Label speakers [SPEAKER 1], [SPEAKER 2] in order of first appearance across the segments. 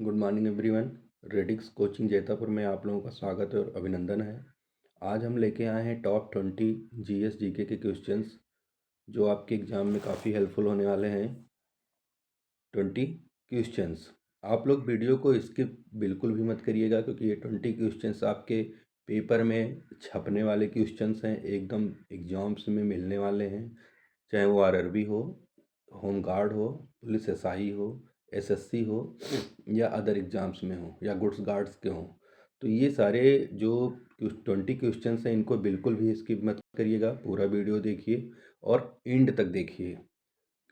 [SPEAKER 1] Good morning everyone. Radix coaching Jaitapur में आप लोगों का स्वागत और अभिनंदन है। आज हम लेके आए हैं टॉप 20 जीएस जीके के क्वेश्चंस जो आपके एग्ज़ाम में काफ़ी हेल्पफुल होने वाले हैं। 20 क्वेश्चंस। आप लोग वीडियो को स्किप बिल्कुल भी मत करिएगा क्योंकि ये 20 क्वेश्चंस आपके पेपर में छपने वाले क्वेश्चंस हैं, एकदम एग्ज़ाम्स में मिलने वाले हैं। चाहे वो आरआरबी हो, होम गार्ड हो, पुलिस एसआई हो, एसएससी हो या अदर एग्ज़ाम्स में हो या गुड्स गार्ड्स के हों। तो ये सारे जो 20 क्वेश्चंस हैं इनको बिल्कुल भी स्किप मत करिएगा, पूरा वीडियो देखिए और एंड तक देखिए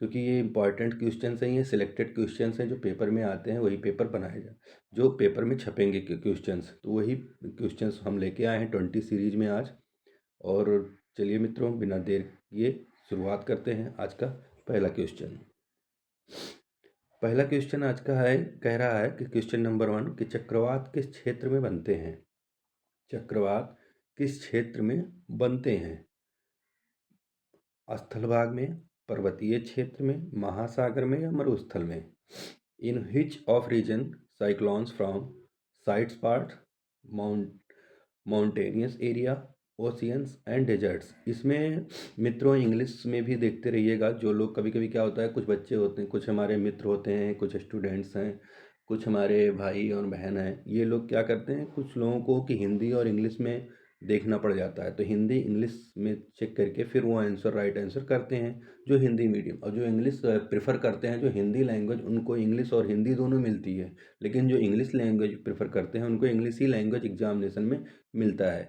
[SPEAKER 1] क्योंकि ये इंपॉर्टेंट क्वेश्चंस हैं। ये सिलेक्टेड क्वेश्चंस हैं जो पेपर में आते हैं, वही पेपर बनाए जाए जो पेपर में छपेंगे क्वेश्चंस, तो वही क्वेश्चंस हम लेके आए हैं 20 सीरीज में आज। और चलिए मित्रों, बिना देर किए शुरुआत करते हैं आज का पहला क्वेश्चन। पहला क्वेश्चन आज का है, कह रहा है कि क्वेश्चन नंबर 1 कि चक्रवात किस क्षेत्र में बनते हैं। चक्रवात किस क्षेत्र में बनते हैं? स्थल भाग में, पर्वतीय क्षेत्र में, महासागर में या मरुस्थल में? In which of region cyclones from sites part mountainous area, oceans and deserts. इसमें मित्रों इंग्लिश में भी देखते रहिएगा। जो लोग कभी कभी क्या होता है, कुछ बच्चे होते हैं, कुछ हमारे मित्र होते हैं, कुछ स्टूडेंट्स हैं, कुछ हमारे भाई और बहन हैं, ये लोग क्या करते हैं, कुछ लोगों को कि हिंदी और इंग्लिश में देखना पड़ जाता है, तो हिंदी इंग्लिश में चेक करके फिर वो आंसर राइट आंसर करते हैं जो हिंदी मीडियम, और जो इंग्लिश प्रेफर करते हैं, जो हिंदी लैंग्वेज, उनको इंग्लिश और हिंदी दोनों मिलती है, लेकिन जो इंग्लिश लैंग्वेज प्रेफर करते हैं उनको इंग्लिश ही लैंग्वेज एग्जामिनेशन में मिलता है।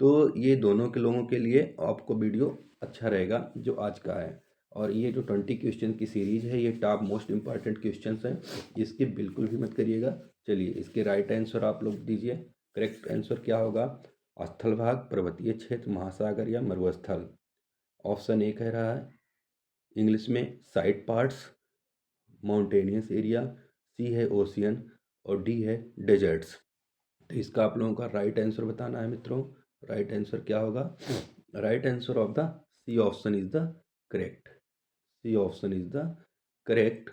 [SPEAKER 1] तो ये दोनों के लोगों के लिए आपको वीडियो अच्छा रहेगा जो आज का है। और ये जो 20 क्वेश्चन की सीरीज है, ये टॉप मोस्ट इंपॉर्टेंट क्वेश्चंस हैं, इसके बिल्कुल भी मत करिएगा। चलिए इसके राइट आंसर आप लोग दीजिए। करेक्ट आंसर क्या होगा? स्थल भाग, पर्वतीय क्षेत्र, महासागर या मरुस्थल। ऑप्शन ए कह रहा है इंग्लिश में साइड पार्ट्स, माउंटेनियस एरिया, सी है ओशियन और डी है डेजर्ट्स। तो इसका आप लोगों का राइट आंसर बताना है मित्रों। राइट आंसर क्या होगा? Right answer of the C option is the correct. C option is the correct.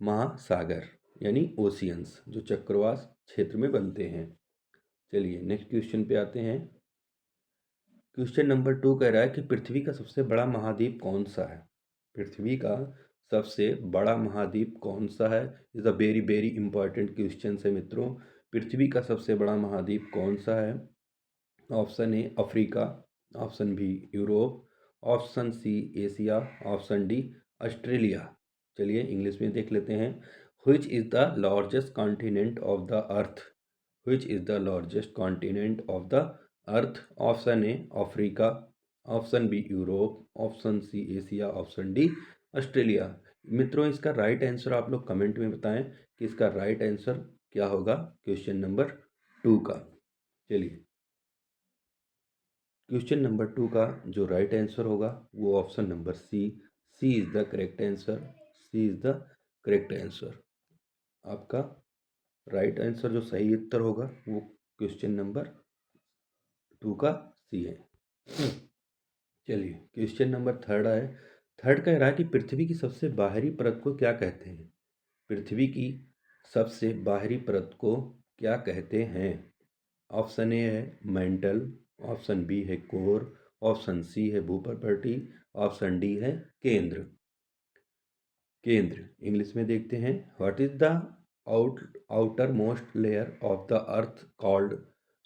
[SPEAKER 1] महासागर यानी ओशियंस जो चक्रवात क्षेत्र में बनते हैं। चलिए नेक्स्ट क्वेश्चन पे आते हैं। क्वेश्चन नंबर 2 कह रहा है कि पृथ्वी का सबसे बड़ा महाद्वीप कौन सा है? पृथ्वी का सबसे बड़ा महाद्वीप कौन सा है? Is a very very important question है मित्रों। पृथ्वी का सबसे बड़ा महाद्वीप कौन सा है? Option A Africa, option B Europe, option C Asia, option D Australia. चलिए इंग्लिश में देख लेते हैं। Which is the largest continent of the earth? Which is the largest continent of the earth? Option A Africa, option B Europe, option C Asia, option D Australia. मित्रों इसका right answer आप लोग comment में बताएं कि इसका right answer क्या होगा क्वेश्चन नंबर 2 का। चलिए क्वेश्चन नंबर 2 का जो राइट आंसर होगा वो option number C. C is the correct answer. C is the correct answer. आपका राइट आंसर जो सही उत्तर होगा वो क्वेश्चन नंबर 2 का सी है। चलिए क्वेश्चन नंबर 3 है। थर्ड कह रहा है कि पृथ्वी की सबसे बाहरी परत को क्या कहते हैं? पृथ्वी की सबसे बाहरी परत को क्या कहते हैं? ऑप्शन ए है मेंटल, ऑप्शन बी है कोर, ऑप्शन सी है भूपर्पटी, ऑप्शन डी है केंद्र। केंद्र इंग्लिश में देखते हैं। What is the outermost layer of the earth called?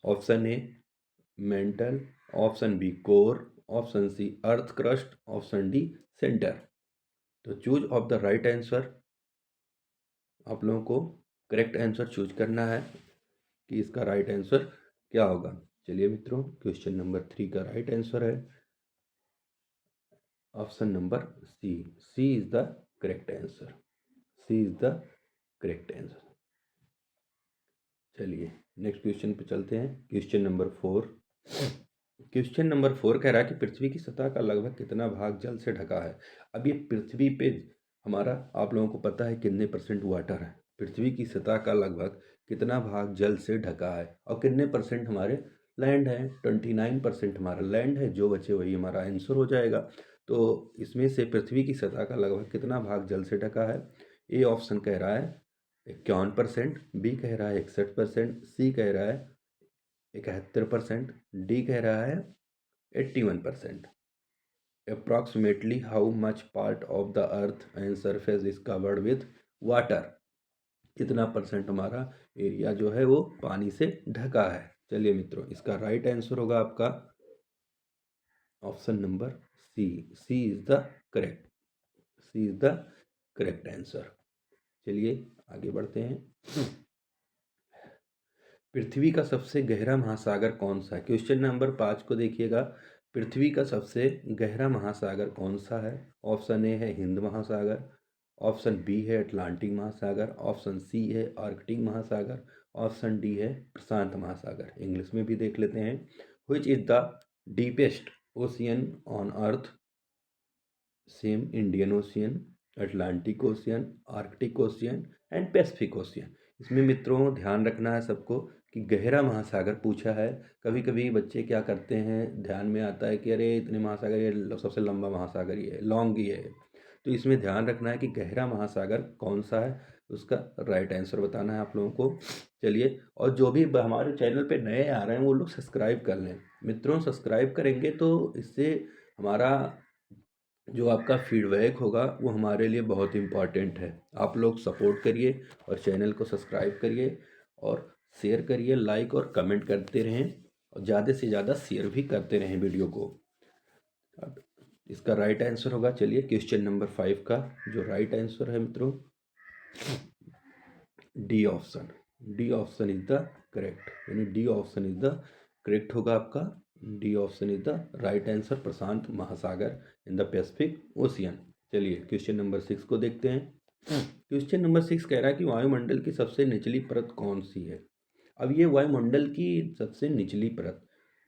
[SPEAKER 1] Option A mantle, option B core, option C earth crust, option D centre. तो choose of the right answer आप लोगों को करेक्ट आंसर चूज करना है कि इसका right answer क्या होगा। चलिए मित्रों क्वेश्चन नंबर 3 का राइट आंसर है option number C. C is the correct answer. C is the correct answer. चलिए नेक्स्ट क्वेश्चन पे चलते हैं। Question number 4। क्वेश्चन नंबर 4 कह रहा है कि पृथ्वी की सतह का लगभग कितना भाग जल से ढका है? अब ये पृथ्वी पे हमारा आप लोगों को पता है कितने परसेंट वाटर है। पृथ्वी की सतह का लगभग कितना भाग जल से ढका है और कितने परसेंट हमारे लैंड है? 29% हमारा लैंड है, जो बचे वही हमारा आंसर हो जाएगा। तो इसमें से पृथ्वी की सतह का लगभग कितना भाग जल से ढका है? ए ऑप्शन कह रहा है 51%, बी कह रहा है 61%, सी कह रहा है 71%, डी कह रहा है 81%। Approximately how much part of the earth and surface is covered with water? कितना परसेंट हमारा एरिया जो है वो पानी से ढका है। चलिए मित्रों, इसका राइट आंसर होगा आपका option number C. C is the correct, C is the correct answer. चलिए आगे बढ़ते हैं। पृथ्वी का सबसे गहरा महासागर कौन सा है? क्वेश्चन नंबर 5 को देखिएगा। पृथ्वी का सबसे गहरा महासागर कौन सा है? ऑप्शन ए है हिंद महासागर, ऑप्शन बी है अटलांटिक महासागर, ऑप्शन सी है आर्कटिक महासागर, ऑप्शन डी है प्रशांत महासागर। इंग्लिश में भी देख लेते हैं। Which is the deepest ocean on earth? Same Indian ocean, Atlantic ocean, Arctic ocean and Pacific ocean. इसमें मित्रों ध्यान रखना है सबको कि गहरा महासागर पूछा है। कभी कभी बच्चे क्या करते हैं, ध्यान में आता है कि अरे इतने महासागर, ये सबसे लंबा महासागर ये है, लॉन्ग ही है। तो इसमें ध्यान रखना है कि गहरा महासागर कौन सा है, उसका राइट आंसर बताना है आप लोगों को। चलिए, और जो भी हमारे चैनल पे नए आ रहे हैं वो लोग सब्सक्राइब कर लें मित्रों। सब्सक्राइब करेंगे तो इससे हमारा जो आपका फीडबैक होगा वो हमारे लिए बहुत इम्पॉर्टेंट है। आप लोग सपोर्ट करिए और चैनल को सब्सक्राइब करिए और शेयर करिए, लाइक और कमेंट करते रहें और ज़्यादा से ज़्यादा शेयर भी करते रहें वीडियो को। अब इसका राइट आंसर होगा, चलिए क्वेश्चन नंबर 5 का जो राइट आंसर है मित्रों, D option. D option is the correct, यानी D option is the correct होगा आपका। D option is the right answer, प्रशांत महासागर इन द पैसिफिक ओशियन। चलिए क्वेश्चन नंबर 6 को देखते हैं। क्वेश्चन नंबर 6 कह रहा है कि वायुमंडल की सबसे निचली परत कौन सी है? अब ये वायुमंडल की सबसे निचली परत,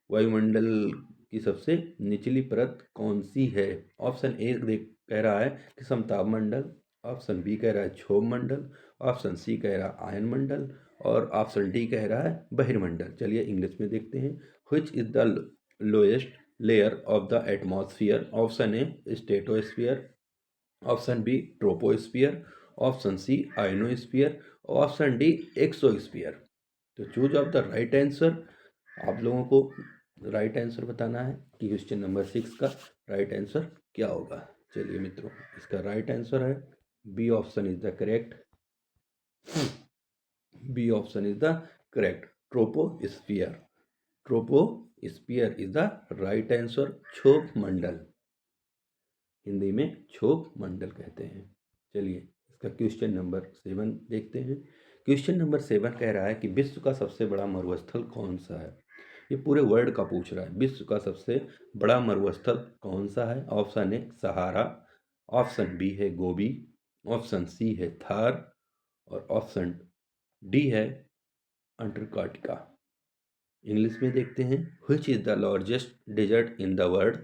[SPEAKER 1] वायुमंडल की सबसे निचली परत कौन सी है? ऑप्शन ए देख कह रहा है कि समताप मंडल, ऑप्शन बी कह रहा है क्षोभ मंडल, ऑप्शन सी कह रहा है आयन मंडल और ऑप्शन डी कह रहा है बहिर्मंडल। चलिए इंग्लिश में देखते हैं। Which is the lowest layer of the atmosphere? Option A stratosphere, option B troposphere, option C ionosphere, option D exosphere. तो choose of the right answer. आप लोगों को राइट आंसर बताना है कि क्वेश्चन नंबर 6 का राइट आंसर क्या होगा। चलिए मित्रों, इसका राइट आंसर है B option is the correct. B option is the correct, troposphere. Troposphere is the right answer, क्षोभ मंडल, हिंदी में क्षोभ मंडल कहते हैं। चलिए इसका क्वेश्चन नंबर 7 देखते हैं। क्वेश्चन नंबर 7 कह रहा है कि विश्व का सबसे बड़ा मरुस्थल कौन सा है? ये पूरे वर्ल्ड का पूछ रहा है। विश्व का सबसे बड़ा मरुस्थल कौन सा है? Option A Sahara, option B है गोबी, ऑप्शन सी है थार और ऑप्शन डी है अंटार्कटिका। इंग्लिश में देखते हैं। Which is the largest desert in the world?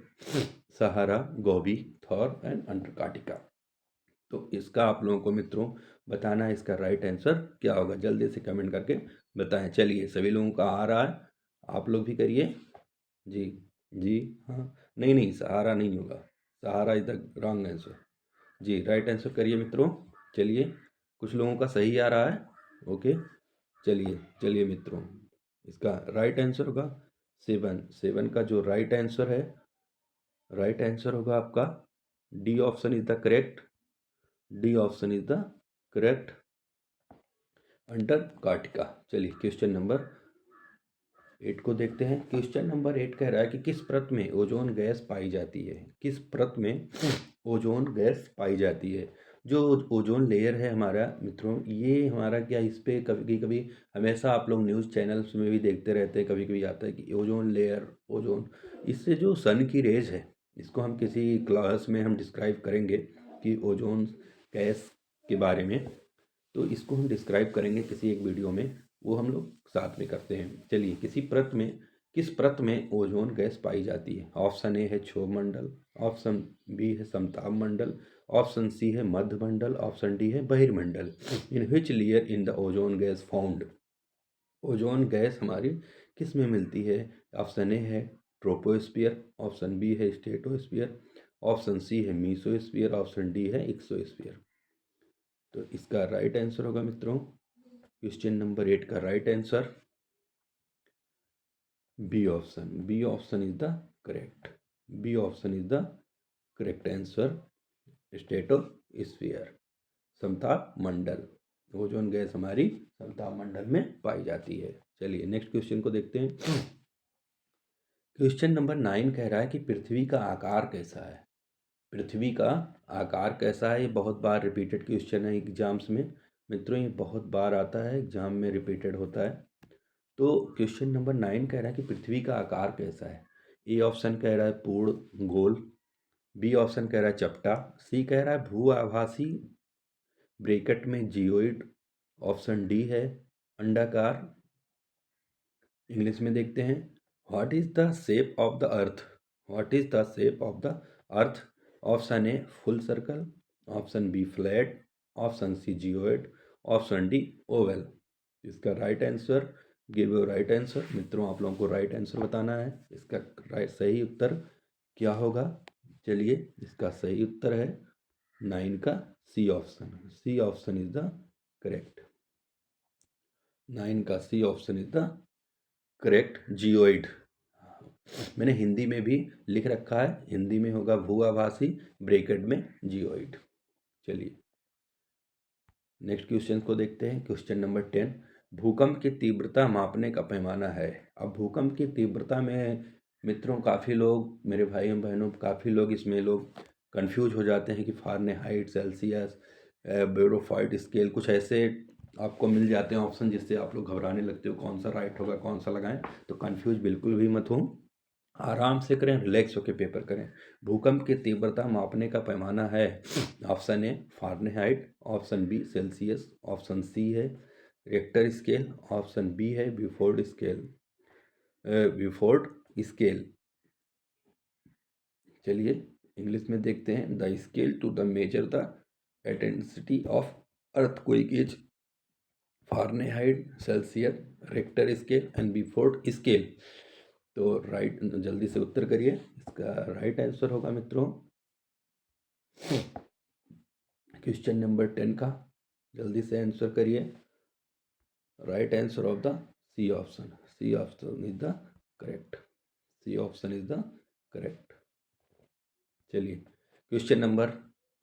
[SPEAKER 1] Sahara, Gobi, Thar and Antarctica. तो इसका आप लोगों को मित्रों बताना है इसका राइट आंसर क्या होगा। जल्दी से कमेंट करके बताएं। चलिए सभी लोगों का आ रहा है, आप लोग भी करिए। जी जी हाँ, नहीं नहीं सहारा नहीं होगा, Sahara is the wrong answer. जी राइट आंसर करिए मित्रों। चलिए कुछ लोगों का सही आ रहा है, ओके। चलिए चलिए मित्रों, इसका राइट आंसर होगा 7। 7 का जो राइट आंसर है, राइट आंसर होगा आपका D option is the correct. D option is the correct, Antarctica. चलिए क्वेश्चन नंबर 8 को देखते हैं। क्वेश्चन नंबर 8 कह रहा है कि किस परत में ओजोन गैस पाई जाती है? किस परत में ओजोन गैस पाई जाती है? जो ओजोन लेयर है हमारा मित्रों, ये हमारा क्या, इस पे कभी कभी हमेशा आप लोग न्यूज़ चैनल्स में भी देखते रहते हैं, कभी कभी आता है कि ओजोन लेयर, ओजोन, इससे जो सन की रेज है, इसको हम किसी क्लास में हम डिस्क्राइब करेंगे कि ओजोन गैस के बारे में। तो इसको हम डिस्क्राइब करेंगे किसी एक वीडियो में, वो हम लोग साथ में करते हैं। चलिए किस परत में ओजोन गैस पाई जाती है? ऑप्शन ए है क्षोभ मंडल, ऑप्शन बी है समताप मंडल, ऑप्शन सी है मध्य मंडल, ऑप्शन डी है बहिर्मंडल। In which layer in the ozone gas found? Ozone gas हमारी किस में मिलती है? ऑप्शन ए है ट्रोपोस्फियर, ऑप्शन बी है स्ट्रेटोस्फियर, ऑप्शन सी है मीसोस्फियर, ऑप्शन डी है एक्सोस्फियर। तो इसका राइट आंसर होगा मित्रों क्वेश्चन नंबर 8 का right answer B option. B option is the correct. B option is the correct answer. Stratosphere, समताप मंडल, ओजोन गैस हमारी समताप मंडल में पाई जाती है। चलिए नेक्स्ट क्वेश्चन को देखते हैं। क्वेश्चन नंबर 9 कह रहा है कि पृथ्वी का आकार कैसा है। पृथ्वी का आकार कैसा है, ये बहुत बार रिपीटेड क्वेश्चन है एग्जाम्स में मित्रों, ये बहुत बार आता है एग्जाम में, रिपीटेड होता है। तो क्वेश्चन नंबर 9 कह रहा है कि पृथ्वी का आकार कैसा है। ए ऑप्शन कह रहा है पूर्ण गोल, बी ऑप्शन कह रहा है चपटा, सी कह रहा है भू आभासी ब्रैकेट में जियोइड, ऑप्शन डी है अंडाकार। इंग्लिश में देखते हैं। What is the shape of the earth. What is the shape of the earth. Option A full circle, option B flat, option C geoid, option D oval. इसका right answer, give your right answer. मित्रों आप लोगों को right answer बताना है। इसका सही उत्तर क्या होगा। चलिए इसका सही उत्तर है 9 का C option. C option is the correct. 9 का C option is the correct, geoid. मैंने हिंदी में भी लिख रखा है, हिंदी में होगा भू आभासी ब्रैकेट में जियोइड। चलिए नेक्स्ट क्वेश्चन को देखते हैं। क्वेश्चन नंबर 10, भूकंप की तीव्रता मापने का पैमाना है। अब भूकंप की तीव्रता में मित्रों काफ़ी लोग, मेरे भाइयों बहनों, काफ़ी लोग इसमें लोग कंफ्यूज हो जाते हैं कि फारेनहाइट, सेल्सियस, बेरोफाइट स्केल, कुछ ऐसे आपको मिल जाते हैं ऑप्शन जिससे आप लोग घबराने लगते हो कौन सा राइट होगा कौन सा लगाएं। तो कंफ्यूज बिल्कुल भी मत हो, आराम से करें, रिलैक्स होकर पेपर करें। भूकंप की तीव्रता मापने का पैमाना है। Option A Fahrenheit, option B Celsius, option C है रिक्टर स्केल, ऑप्शन बी है ब्यूफोर्ड स्केल। Beaufort scale. चलिए इंग्लिश में देखते हैं। The scale to the measure the intensity of earthquake is Fahrenheit, Celsius, Richter scale and Beaufort scale. तो right, जल्दी से उत्तर करिए। इसका राइट आंसर होगा मित्रों क्वेश्चन नंबर 10 का, जल्दी से आंसर करिए। Right answer of the C option. C option is the correct. C option is the correct. चलिए क्वेश्चन नंबर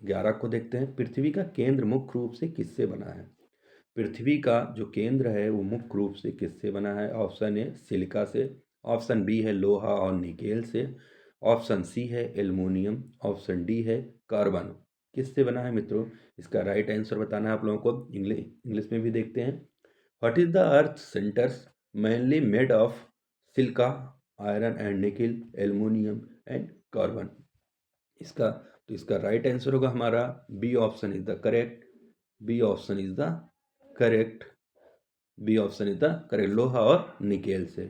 [SPEAKER 1] 11 को देखते हैं। पृथ्वी का केंद्र मुख्य रूप से किससे बना है। पृथ्वी का जो केंद्र है वो मुख्य रूप से किससे बना है। ऑप्शन ए सिलिका से, ऑप्शन बी है लोहा और निकेल से, ऑप्शन सी है एल्युमिनियम, ऑप्शन डी है कार्बन। किससे बना है मित्रों, इसका राइट आंसर बताना है आप लोगों को। इंग्लिश में भी देखते हैं। What is the earth centres mainly made of silica, iron and nickel, aluminium and carbon. इसका राइट आंसर होगा हमारा B option is the correct. B option is the correct. B option is the correct, लोहा और nickel से।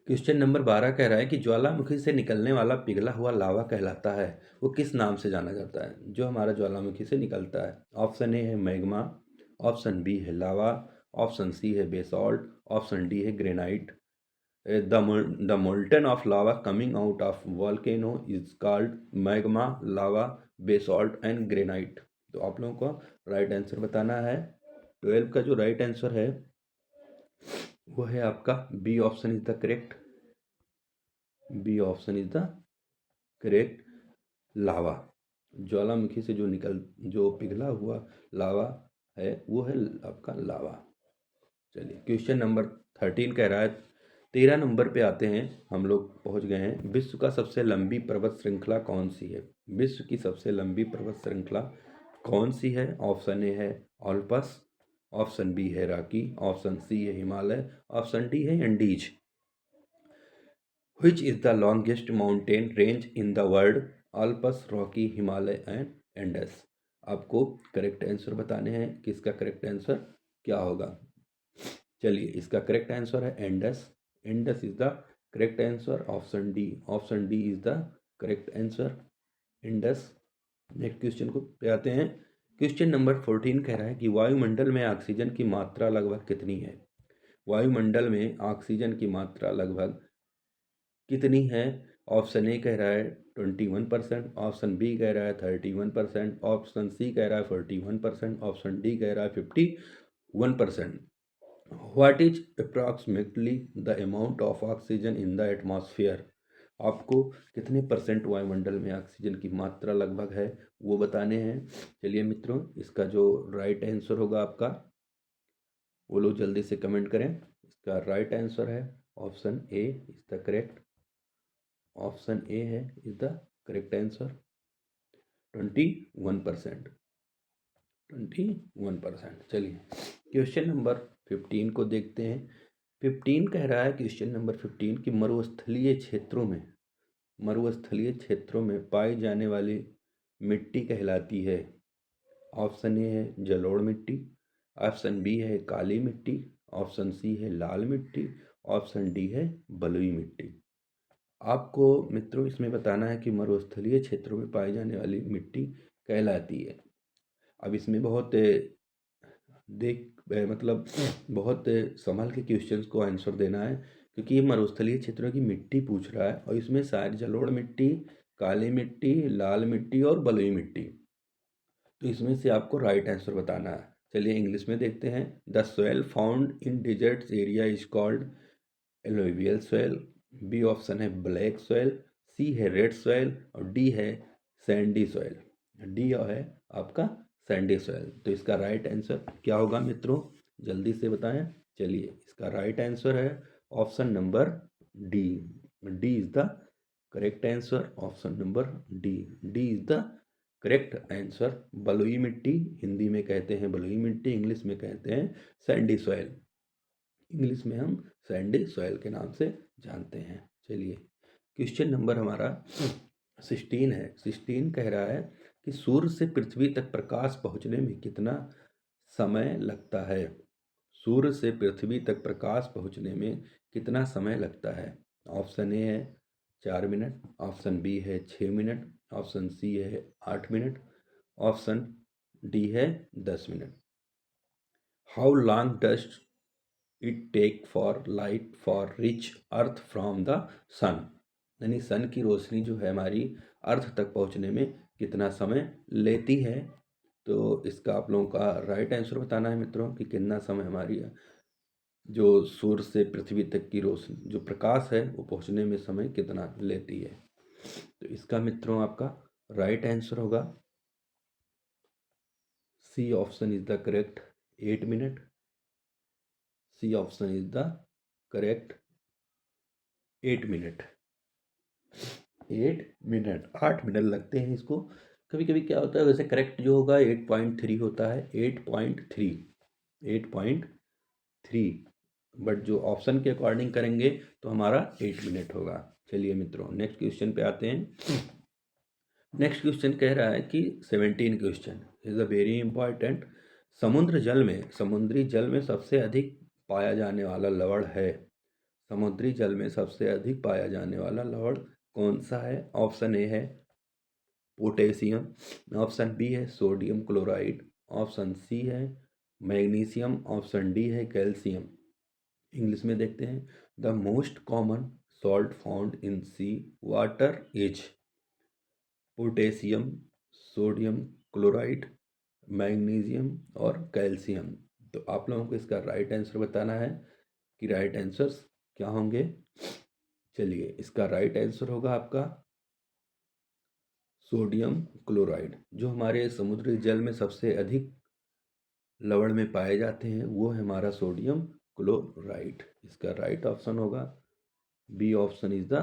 [SPEAKER 1] Question number 12 कह रहा है कि ज्वालामुखी से निकलने वाला पिघला हुआ लावा कहलाता है, वो किस नाम से जाना जाता है। जो हमारा ज्वालामुखी से निकलता है। ऑप्शन ए है मैग्मा, ऑप्शन बी है लावा, ऑप्शन सी है बेसॉल्ट, ऑप्शन डी है granite. The molten of lava coming out of volcano is called magma, lava, basalt and granite. तो आप लोगों को राइट आंसर बताना है। 12 का जो राइट आंसर है वो है आपका B option is the correct. B option is the correct, lava. ज्वालामुखी से जो पिघला हुआ लावा है वो है आपका लावा। चलिए क्वेश्चन नंबर 13 कह रहा है, 13 नंबर पे आते हैं, हम लोग पहुंच गए हैं। विश्व का सबसे लंबी पर्वत श्रृंखला कौन सी है। विश्व की सबसे लंबी पर्वत श्रृंखला कौन सी है। ऑप्शन ए है ऑल्पस, ऑप्शन बी है रॉकी, ऑप्शन सी है हिमालय, ऑप्शन डी है Andes. Which is the longest mountain range in the world? Alps, Rocky, Himalaya and Indus. आपको करेक्ट आंसर बताने हैं कि इसका करेक्ट आंसर क्या होगा। चलिए इसका करेक्ट आंसर है Indus. Indus is the correct answer. Option D, option D is the correct answer, Indus. Next question को पे आते हैं। क्वेश्चन नंबर 14 कह रहा है कि वायुमंडल में ऑक्सीजन की मात्रा लगभग कितनी है। वायुमंडल में ऑक्सीजन की मात्रा लगभग कितनी है। ऑप्शन ए कह रहा है 21%, ऑप्शन बी कह रहा है 31%, ऑप्शन सी कह रहा है 41%, ऑप्शन डी कह रहा है 51%। What is approximately the amount of oxygen in the atmosphere? आपको कितने परसेंट वायुमंडल में ऑक्सीजन की मात्रा लगभग है वो बताने हैं। चलिए मित्रों, इसका जो राइट आंसर होगा आपका, वो लोग जल्दी से कमेंट करें। इसका राइट आंसर है option A is the correct. Option A है इज द करेक्ट आंसर। 21%। 21%। चलिए क्वेश्चन नंबर 15 को देखते हैं। 15 कह रहा है, क्वेश्चन नंबर 15 कि मरुस्थलीय क्षेत्रों में पाई जाने वाली मिट्टी कहलाती है। ऑप्शन ए है जलोढ़ मिट्टी, ऑप्शन बी है काली मिट्टी, ऑप्शन सी है लाल मिट्टी, ऑप्शन डी है बलुई मिट्टी। आपको मित्रों इसमें बताना है कि मरुस्थलीय क्षेत्रों में पाई जाने वाली मिट्टी कहलाती है। अब इसमें बहुत मतलब बहुत संभल के क्वेश्चंस को आंसर देना है, क्योंकि ये मरुस्थलीय क्षेत्रों की मिट्टी पूछ रहा है और इसमें शायद जलोढ़ मिट्टी, काली मिट्टी, लाल मिट्टी और बलुई मिट्टी, तो इसमें से आपको राइट आंसर बताना है। चलिए इंग्लिश में देखते हैं। The soil found in deserts area is called alluvial soil. B option है ब्लैक सॉइल, सी है रेड सॉइल और डी है सैंडी सॉइल। डी है आपका सैंडी सॉइल। तो इसका राइट आंसर क्या होगा मित्रों, जल्दी से बताएं। चलिए इसका राइट आंसर है option number D. D is the correct answer. Option number D, D is the correct answer. बलुई मिट्टी हिंदी में कहते हैं बलुई मिट्टी, इंग्लिश में कहते हैं सैंडी सॉइल। इंग्लिश में हम सैंडी सॉइल के नाम से जानते हैं। चलिए क्वेश्चन नंबर हमारा 16 है। 16 कह रहा है कि सूर्य से पृथ्वी तक प्रकाश पहुंचने में कितना समय लगता है? सूर्य से पृथ्वी तक प्रकाश पहुंचने में कितना समय लगता है? ऑप्शन ए है 4 मिनट, ऑप्शन बी है 6 मिनट, ऑप्शन सी है 8 मिनट, ऑप्शन डी है 10 minute. How long does it take for light for reach earth from the sun? यानी सन की रोशनी जो है हमारी अर्थ तक पहुंचने में कितना समय लेती है? तो इसका आप लोगों का राइट आंसर बताना है मित्रों कि कितना समय हमारी जो सूर्य से पृथ्वी तक की रोशनी जो प्रकाश है वो पहुंचने में समय कितना लेती है। तो इसका मित्रों आपका राइट आंसर होगा C option is the correct 8 minute. C option is the correct 8 minute. 8 minute, 8 minute लगते हैं इसको। कभी कभी क्या होता है, वैसे करेक्ट जो होगा 8.3 होता है, 8.3, 8.3, बट जो ऑप्शन के अकॉर्डिंग करेंगे तो हमारा 8 मिनट होगा। चलिए मित्रों नेक्स्ट क्वेश्चन पे आते हैं। नेक्स्ट क्वेश्चन कह रहा है कि 17 question is a very important. समुद्री जल में सबसे अधिक पाया जाने वाला लवण है। समुद्री जल में सबसे अधिक पाया जाने वाला लवण कौन सा है? ऑप्शन ए है पोटेशियम, ऑप्शन बी है सोडियम क्लोराइड, ऑप्शन सी है मैग्नीशियम, ऑप्शन डी है कैल्शियम। इंग्लिश में देखते हैं। The most common salt found in sea water is potassium, sodium chloride, magnesium और कैल्शियम। तो आप लोगों को इसका राइट आंसर बताना है कि राइट आंसर्स क्या होंगे। चलिए इसका राइट आंसर होगा आपका सोडियम क्लोराइड। जो हमारे समुद्री जल में सबसे अधिक लवण में पाए जाते हैं वो है हमारा सोडियम क्लोराइड। इसका राइट ऑप्शन होगा B option is the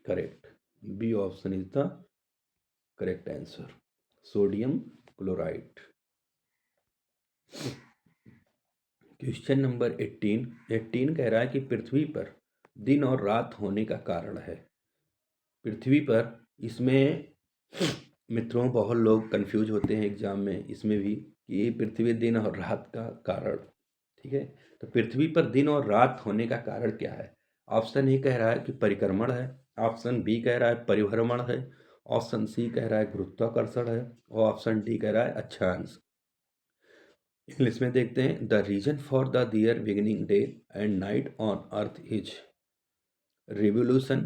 [SPEAKER 1] correct. B option is the correct answer, sodium chloride. Question number 18 कह रहा है कि पृथ्वी पर दिन और रात होने का कारण है। पृथ्वी पर, इसमें मित्रों बहुत लोग कंफ्यूज होते हैं एग्जाम में इसमें भी कि ये पृथ्वी दिन और रात का कारण, ठीक है। तो पृथ्वी पर दिन और रात होने का कारण क्या है? ऑप्शन ए कह रहा है कि परिक्रमण है, ऑप्शन बी कह रहा है परिभ्रमण है, ऑप्शन सी कह रहा है गुरुत्वाकर्षण है और ऑप्शन डी कह रहा है अक्षांश। इंग्लिश में देखते हैं। The reason for the their beginning day and night on earth is revolution,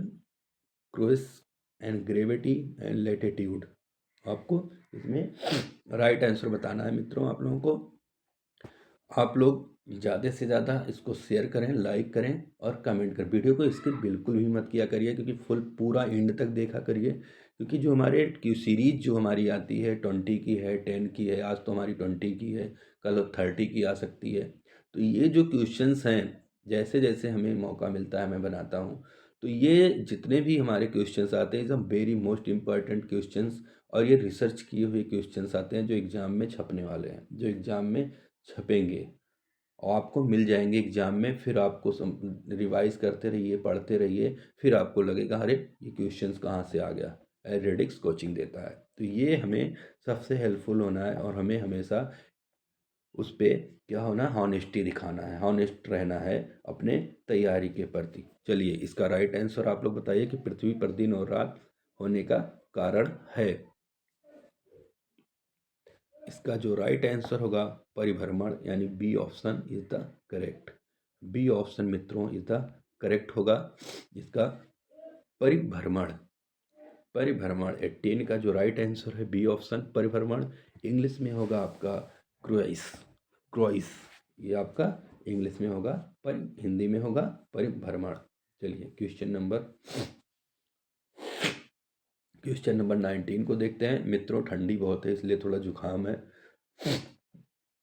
[SPEAKER 1] and gravity and latitude. आपको इसमें राइट आंसर बताना है मित्रों। आप लोगों को, आप लोग ज़्यादा से ज़्यादा इसको शेयर करें, लाइक करें और कमेंट करें। वीडियो को स्किप बिल्कुल भी मत किया करिए, क्योंकि फुल पूरा एंड तक देखा करिए, क्योंकि जो हमारे क्यू सीरीज जो हमारी आती है 20 की है, 10 की है, आज तो हमारी 20 की है, कल 30 की आ सकती है। तो ये जो क्वेश्चंस हैं, जैसे जैसे हमें मौका मिलता है मैं बनाता हूँ। तो ये जितने भी हमारे क्वेश्चंस आते हैं, सब वेरी मोस्ट इम्पॉर्टेंट क्वेश्चंस, और ये रिसर्च किए हुए क्वेश्चंस आते हैं जो एग्ज़ाम में छपने वाले हैं, जो एग्ज़ाम में छपेंगे और आपको मिल जाएंगे एग्ज़ाम में। फिर आपको रिवाइज करते रहिए, पढ़ते रहिए, फिर आपको लगेगा अरे ये क्वेश्चंस कहाँ से आ गया। एरेडिक्स कोचिंग देता है। तो ये हमें सबसे हेल्पफुल होना है, और हमें हमेशा उस पर क्या होना, हॉनेस्टी दिखाना है, हॉनेस्ट रहना है अपने तैयारी के प्रति। चलिए, इसका राइट आंसर आप लोग बताइए कि पृथ्वी पर दिन और रात होने का कारण है। इसका जो राइट आंसर होगा परिभ्रमण, यानी B option is the correct. B option मित्रों इज द करेक्ट होगा इसका, परिभ्रमण। परिभ्रमण 18 का जो राइट आंसर है बी ऑप्शन परिभ्रमण। इंग्लिश में होगा आपका क्रूइज। क्रूइज ये आपका इंग्लिश में होगा, पर हिंदी में होगा परिभ्रमण। चलिए क्वेश्चन नंबर 19 को देखते हैं मित्रों। ठंडी बहुत है इसलिए थोड़ा जुकाम है,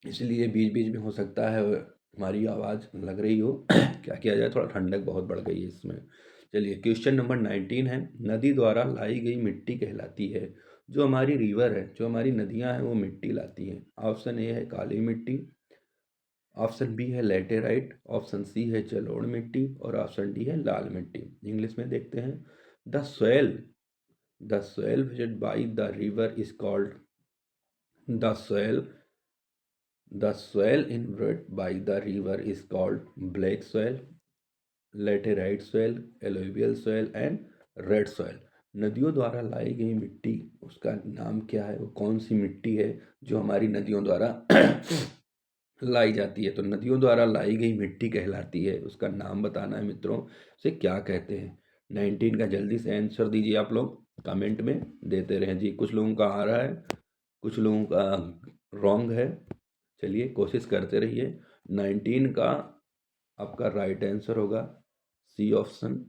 [SPEAKER 1] इसलिए बीच बीच में हो सकता है हमारी आवाज़ लग रही हो। क्या किया जाए, थोड़ा ठंडक बहुत बढ़ गई है इसमें। चलिए, क्वेश्चन नंबर 19 है, नदी द्वारा लाई गई मिट्टी कहलाती है। जो हमारी रिवर है, जो हमारी नदियां हैं, वो मिट्टी लाती हैं। ऑप्शन ए है काली मिट्टी, ऑप्शन बी है लेटेराइट, ऑप्शन सी है जलोढ़ मिट्टी, और ऑप्शन डी है लाल मिट्टी। इंग्लिश में देखते हैं। The soil visit by the river is called the soil The soil inhabited by the river is called black soil, laterite soil, alluvial soil and red soil. नदियों द्वारा लाई गई मिट्टी, उसका नाम क्या है, वो कौन सी मिट्टी है जो हमारी नदियों द्वारा लाई जाती है। तो नदियों द्वारा लाई गई मिट्टी कहलाती है, उसका नाम बताना है मित्रों, उसे क्या कहते हैं। 19 का जल्दी से आंसर दीजिए, आप लोग कमेंट में देते रहें जी। कुछ लोगों का आ रहा है, कुछ लोगों का रॉन्ग है। चलिए, कोशिश करते रहिए। 19 का आपका राइट आंसर होगा सी ऑप्शन।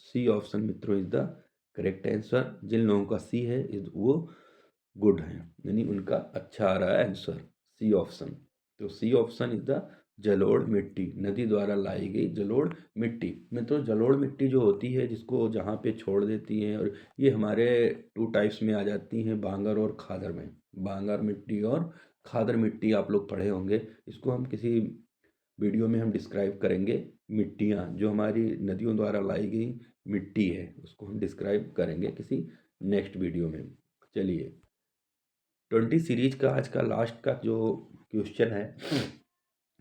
[SPEAKER 1] सी ऑप्शन मित्रों इज द करेक्ट आंसर। जिन लोगों का सी है वो गुड है, यानी उनका अच्छा आ रहा है आंसर, सी ऑप्शन। तो सी ऑप्शन इज द जलोढ़ मिट्टी, नदी द्वारा लाई गई जलोढ़ मिट्टी। मित्रों, जलोढ़ मिट्टी जो होती है, जिसको जहाँ पे छोड़ देती हैं, और ये हमारे 2 टाइप्स में आ जाती हैं, बांगर और खादर में। बांगर मिट्टी और खादर मिट्टी आप लोग पढ़े होंगे। इसको हम किसी वीडियो में हम डिस्क्राइब करेंगे। मिट्टियाँ जो हमारी नदियों द्वारा लाई गई मिट्टी है, उसको हम डिस्क्राइब करेंगे किसी नेक्स्ट वीडियो में। चलिए, 20 सीरीज का आज का लास्ट का जो क्वेश्चन है,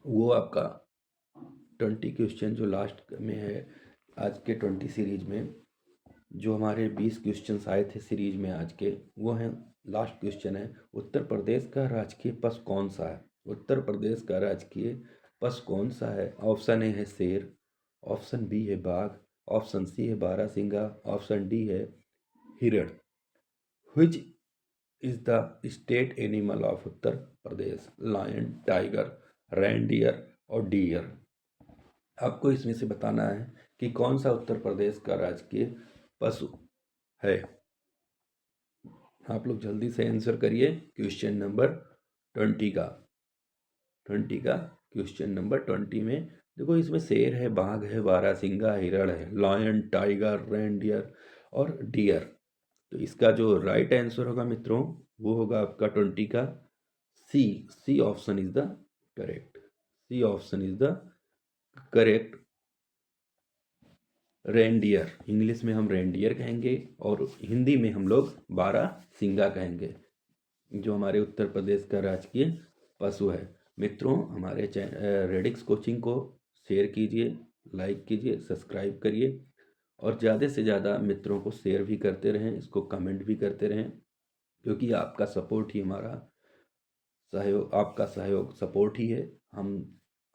[SPEAKER 1] वो आपका 20 क्वेश्चन जो लास्ट में है आज के 20 सीरीज में, जो हमारे 20 क्वेश्चंस आए थे सीरीज में आज के, वो हैं, लास्ट क्वेश्चन है, उत्तर प्रदेश का राजकीय पशु कौन सा है। उत्तर प्रदेश का राजकीय पशु कौन सा है। ऑप्शन ए है शेर, ऑप्शन बी है बाघ, ऑप्शन सी है बारहसिंगा, ऑप्शन डी है हिरण। Which is the state animal of Uttar Pradesh. Lion, tiger, reindeer और डियर। आपको इसमें से बताना है कि कौन सा उत्तर प्रदेश का राजकीय पशु है। आप लोग जल्दी से आंसर करिए क्वेश्चन नंबर 20 का। 20 का क्वेश्चन नंबर 20 में देखो, इसमें शेर है, बाघ है, बारहसिंगा, हिरण है, लायन, टाइगर, रेनडियर और डियर। तो इसका जो राइट आंसर होगा मित्रों, वो होगा आपका 20 का C. C option is the correct. C option is the correct. Reindeer, English में हम रेनडियर कहेंगे और हिंदी में हम लोग बारहसिंगा कहेंगे, जो हमारे उत्तर प्रदेश का राजकीय पशु है। मित्रों, हमारे रेडिक्स कोचिंग को शेयर कीजिए, लाइक कीजिए, सब्सक्राइब करिए, और ज़्यादा से ज़्यादा मित्रों को शेयर भी करते रहें, इसको कमेंट भी करते रहें, क्योंकि आपका सपोर्ट ही हमारा सहयोग, आपका सहयोग सपोर्ट ही है।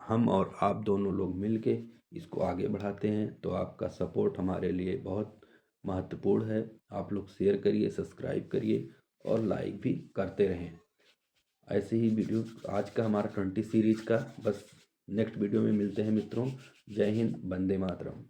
[SPEAKER 1] हम और आप दोनों लोग मिल के इसको आगे बढ़ाते हैं, तो आपका सपोर्ट हमारे लिए बहुत महत्वपूर्ण है। आप लोग शेयर करिए, सब्सक्राइब करिए और लाइक भी करते रहें। ऐसे ही वीडियो आज का हमारा 20 सीरीज का बस नेक्स्ट वीडियो में मिलते हैं मित्रों। जय हिंद, वंदे मातरम।